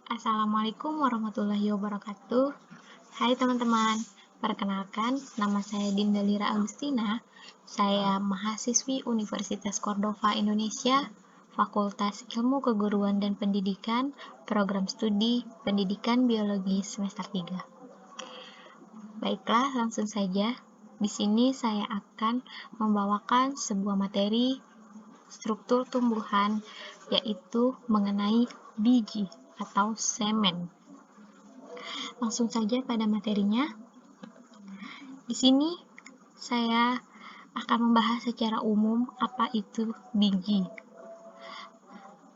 Assalamualaikum warahmatullahi wabarakatuh. Hai teman-teman, perkenalkan nama saya Dinda Lira Agustina. Saya mahasiswi Universitas Cordova Indonesia, Fakultas Ilmu Keguruan dan Pendidikan, Program Studi Pendidikan Biologi semester 3. Baiklah, langsung saja. Di sini saya akan membawakan sebuah materi struktur tumbuhan, yaitu mengenai biji atau semen. Langsung saja pada materinya. Di sini saya akan membahas secara umum apa itu biji.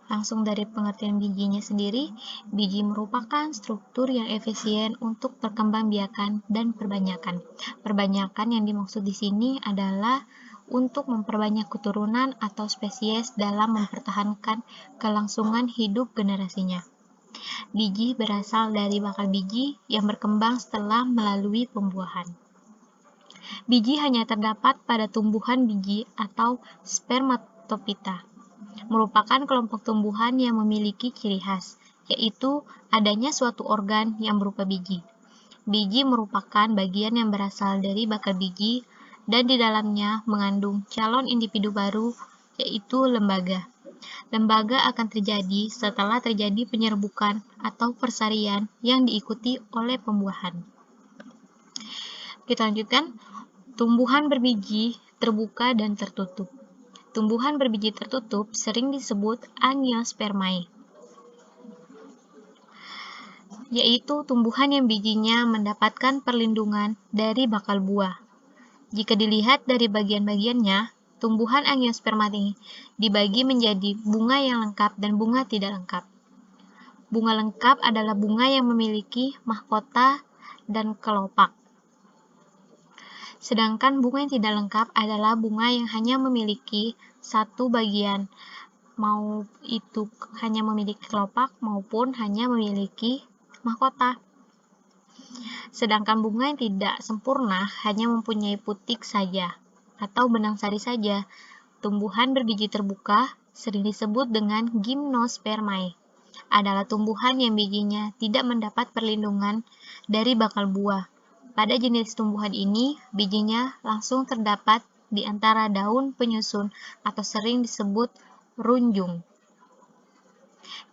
Langsung dari pengertian bijinya sendiri, biji merupakan struktur yang efisien untuk perkembangbiakan dan perbanyakan. Perbanyakan yang dimaksud di sini adalah untuk memperbanyak keturunan atau spesies dalam mempertahankan kelangsungan hidup generasinya. Biji berasal dari bakal biji yang berkembang setelah melalui pembuahan. Biji hanya terdapat pada tumbuhan biji atau spermatopita, merupakan kelompok tumbuhan yang memiliki ciri khas, yaitu adanya suatu organ yang berupa biji. Biji merupakan bagian yang berasal dari bakal biji dan di dalamnya mengandung calon individu baru, yaitu lembaga. Lembaga akan terjadi setelah terjadi penyerbukan atau persarian yang diikuti oleh pembuahan. Kita lanjutkan, tumbuhan berbiji terbuka dan tertutup. Tumbuhan berbiji tertutup sering disebut angiospermae, yaitu tumbuhan yang bijinya mendapatkan perlindungan dari bakal buah. Jika dilihat dari bagian-bagiannya, tumbuhan angiospermae dibagi menjadi bunga yang lengkap dan bunga tidak lengkap. Bunga lengkap adalah bunga yang memiliki mahkota dan kelopak. Sedangkan bunga yang tidak lengkap adalah bunga yang hanya memiliki satu bagian, mau itu hanya memiliki kelopak maupun hanya memiliki mahkota. Sedangkan bunga yang tidak sempurna hanya mempunyai putik saja atau benang sari saja. Tumbuhan berbiji terbuka sering disebut dengan gimnospermae. Adalah tumbuhan yang bijinya tidak mendapat perlindungan dari bakal buah. Pada jenis tumbuhan ini, bijinya langsung terdapat di antara daun penyusun atau sering disebut runjung.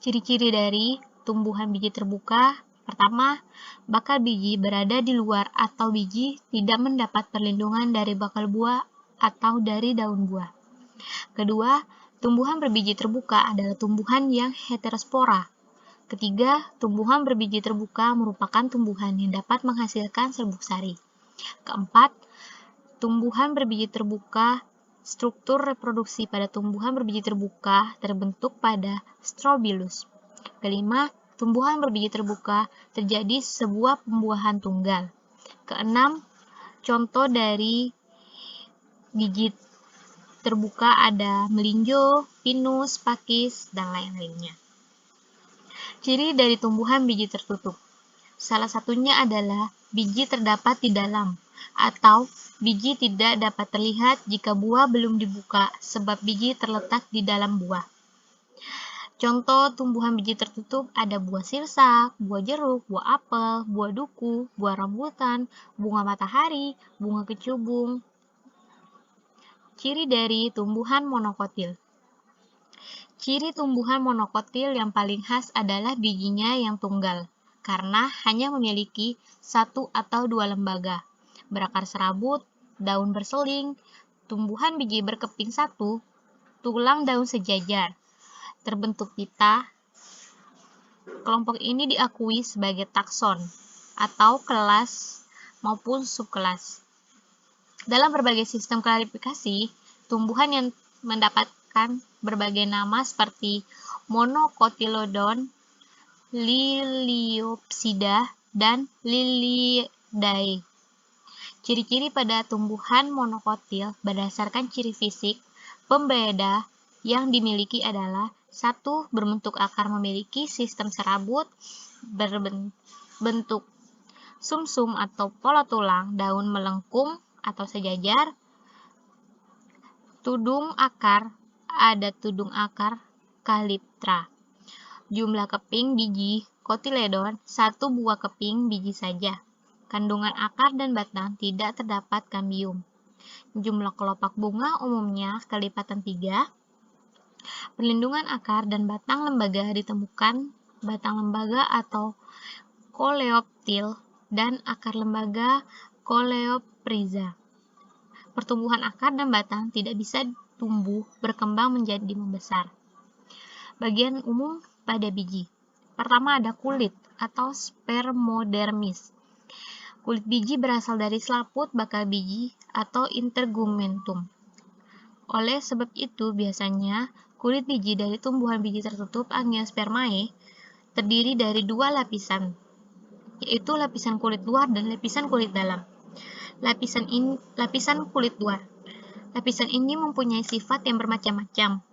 Ciri-ciri dari tumbuhan biji terbuka: pertama, bakal biji berada di luar atau biji tidak mendapat perlindungan dari bakal buah atau dari daun buah. Kedua, tumbuhan berbiji terbuka adalah tumbuhan yang heterospora. Ketiga, tumbuhan berbiji terbuka merupakan tumbuhan yang dapat menghasilkan serbuk sari. Keempat, tumbuhan berbiji terbuka, struktur reproduksi pada tumbuhan berbiji terbuka terbentuk pada strobilus. Kelima, tumbuhan berbiji terbuka terjadi sebuah pembuahan tunggal. Keenam, contoh dari biji terbuka ada melinjo, pinus, pakis, dan lain-lainnya. Ciri dari tumbuhan biji tertutup. Salah satunya adalah biji terdapat di dalam, atau biji tidak dapat terlihat jika buah belum dibuka sebab biji terletak di dalam buah. Contoh tumbuhan biji tertutup ada buah sirsak, buah jeruk, buah apel, buah duku, buah rambutan, bunga matahari, bunga kecubung. Ciri dari tumbuhan monokotil. Ciri tumbuhan monokotil yang paling khas adalah bijinya yang tunggal, karena hanya memiliki satu atau dua lembaga, berakar serabut, daun berseling, tumbuhan biji berkeping satu, tulang daun sejajar, terbentuk pita. Kelompok ini diakui sebagai takson atau kelas maupun subkelas. Dalam berbagai sistem klasifikasi, tumbuhan yang mendapatkan berbagai nama seperti Monocotyledon, Liliopsida, dan Liliidae. Ciri-ciri pada tumbuhan monokotil berdasarkan ciri fisik pembeda yang dimiliki adalah: 1. Berbentuk akar memiliki sistem serabut, berbentuk sumsum atau pola tulang, daun melengkung atau sejajar, tudung akar, ada tudung akar kaliptra. Jumlah keping biji kotiledon 1 buah keping biji saja. Kandungan akar dan batang tidak terdapat kambium. Jumlah kelopak bunga umumnya kelipatan 3. Perlindungan akar dan batang lembaga ditemukan batang lembaga atau koleoptil dan akar lembaga koleoptriza. Pertumbuhan akar dan batang tidak bisa tumbuh berkembang menjadi membesar. Bagian umum pada biji. Pertama ada kulit atau spermodermis. Kulit biji berasal dari selaput bakal biji atau integumentum. Oleh sebab itu, biasanya kulit biji dari tumbuhan biji tertutup Angiospermae terdiri dari 2 lapisan, yaitu lapisan kulit luar dan lapisan kulit dalam. Lapisan kulit luar. Lapisan ini mempunyai sifat yang bermacam-macam.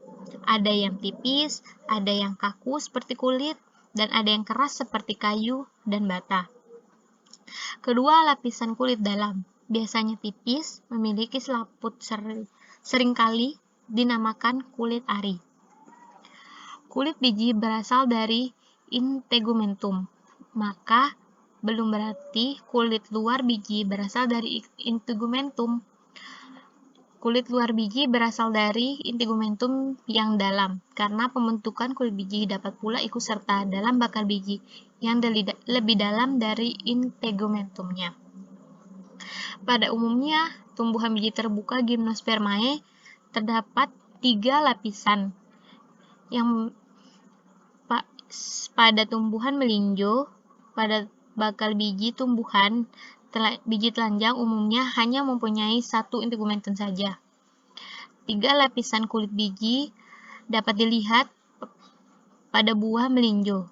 Ada yang tipis, ada yang kaku seperti kulit, dan ada yang keras seperti kayu dan bata. Kedua, lapisan kulit dalam. Biasanya tipis, memiliki selaput seringkali dinamakan kulit ari. Kulit biji berasal dari integumentum, maka belum berarti kulit luar biji berasal dari integumentum. Kulit luar biji berasal dari integumentum yang dalam, karena pembentukan kulit biji dapat pula ikut serta dalam bakal biji yang lebih dalam dari integumentumnya. Pada umumnya, tumbuhan biji terbuka Gymnospermae terdapat 3 lapisan. Yang pada tumbuhan melinjo, pada bakal biji tumbuhan biji telanjang umumnya hanya mempunyai 1 integumentum saja. 3 lapisan kulit biji dapat dilihat pada buah melinjo.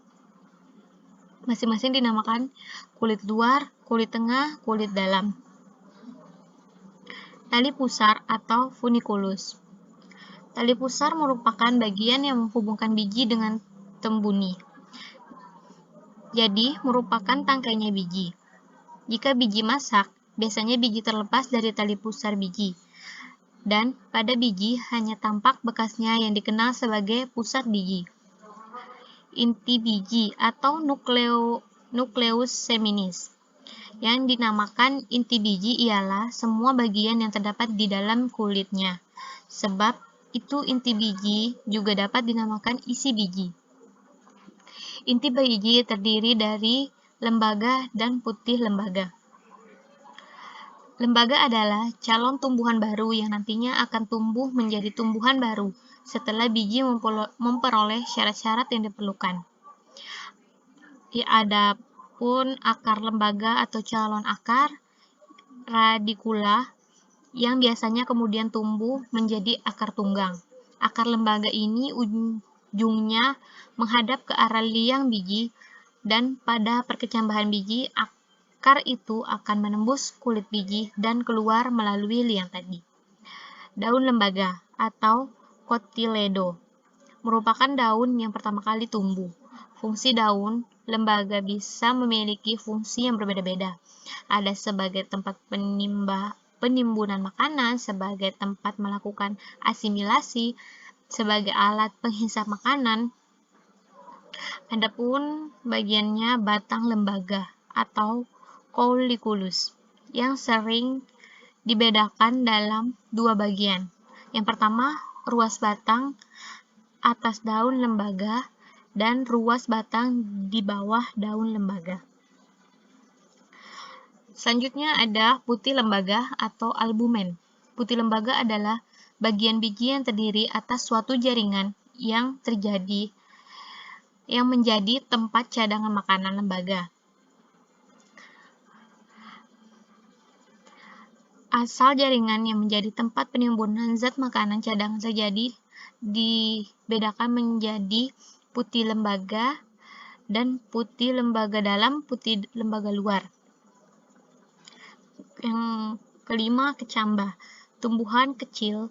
Masing-masing dinamakan kulit luar, kulit tengah, kulit dalam. Tali pusar atau funiculus. Tali pusar merupakan bagian yang menghubungkan biji dengan tembuni. Jadi, merupakan tangkainya biji. Jika biji masak, biasanya biji terlepas dari tali pusar biji, dan pada biji hanya tampak bekasnya yang dikenal sebagai pusat biji. Inti biji atau nukleus seminis. Yang dinamakan inti biji ialah semua bagian yang terdapat di dalam kulitnya. Sebab itu inti biji juga dapat dinamakan isi biji. Inti biji terdiri dari lembaga dan putih lembaga. Lembaga adalah calon tumbuhan baru yang nantinya akan tumbuh menjadi tumbuhan baru setelah biji memperoleh syarat-syarat yang diperlukan. Adapun akar lembaga atau calon akar, radikula, yang biasanya kemudian tumbuh menjadi akar tunggang. Akar lembaga ini ujungnya menghadap ke arah liang biji, dan pada perkecambahan biji, akar itu akan menembus kulit biji dan keluar melalui liang tadi. Daun lembaga atau cotyledo merupakan daun yang pertama kali tumbuh. Fungsi daun lembaga bisa memiliki fungsi yang berbeda-beda. Ada sebagai tempat penimbunan makanan, sebagai tempat melakukan asimilasi, sebagai alat penghisap makanan. Adapun bagiannya batang lembaga atau cauliculus yang sering dibedakan dalam 2 bagian. Yang pertama, ruas batang atas daun lembaga dan ruas batang di bawah daun lembaga. Selanjutnya ada putih lembaga atau albumen. Putih lembaga adalah bagian biji yang terdiri atas suatu jaringan yang menjadi tempat cadangan makanan lembaga. Asal jaringan yang menjadi tempat penimbunan zat makanan cadangan terjadi dibedakan menjadi putih lembaga dan putih lembaga dalam, putih lembaga luar. Yang kelima, kecambah. Tumbuhan kecil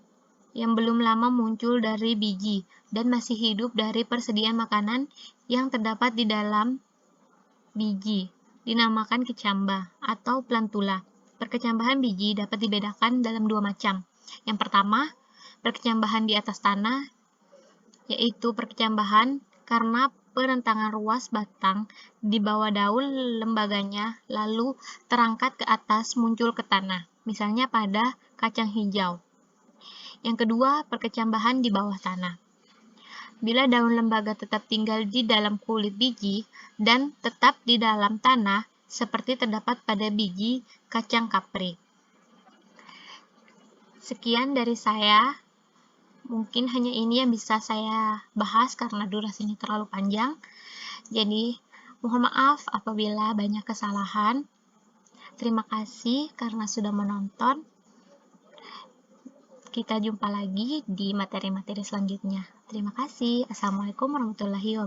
yang belum lama muncul dari biji dan masih hidup dari persediaan makanan yang terdapat di dalam biji, dinamakan kecambah atau plantula. Perkecambahan biji dapat dibedakan dalam 2 macam. Yang pertama, perkecambahan di atas tanah, yaitu perkecambahan karena perentangan ruas batang di bawah daun lembaganya, lalu terangkat ke atas muncul ke tanah, misalnya pada kacang hijau. Yang kedua, perkecambahan di bawah tanah. Bila daun lembaga tetap tinggal di dalam kulit biji dan tetap di dalam tanah, seperti terdapat pada biji kacang kapri. Sekian dari saya. Mungkin hanya ini yang bisa saya bahas karena durasinya terlalu panjang. Jadi, mohon maaf apabila banyak kesalahan. Terima kasih karena sudah menonton. Kita jumpa lagi di materi-materi selanjutnya. Terima kasih. Assalamualaikum warahmatullahi wabarakatuh.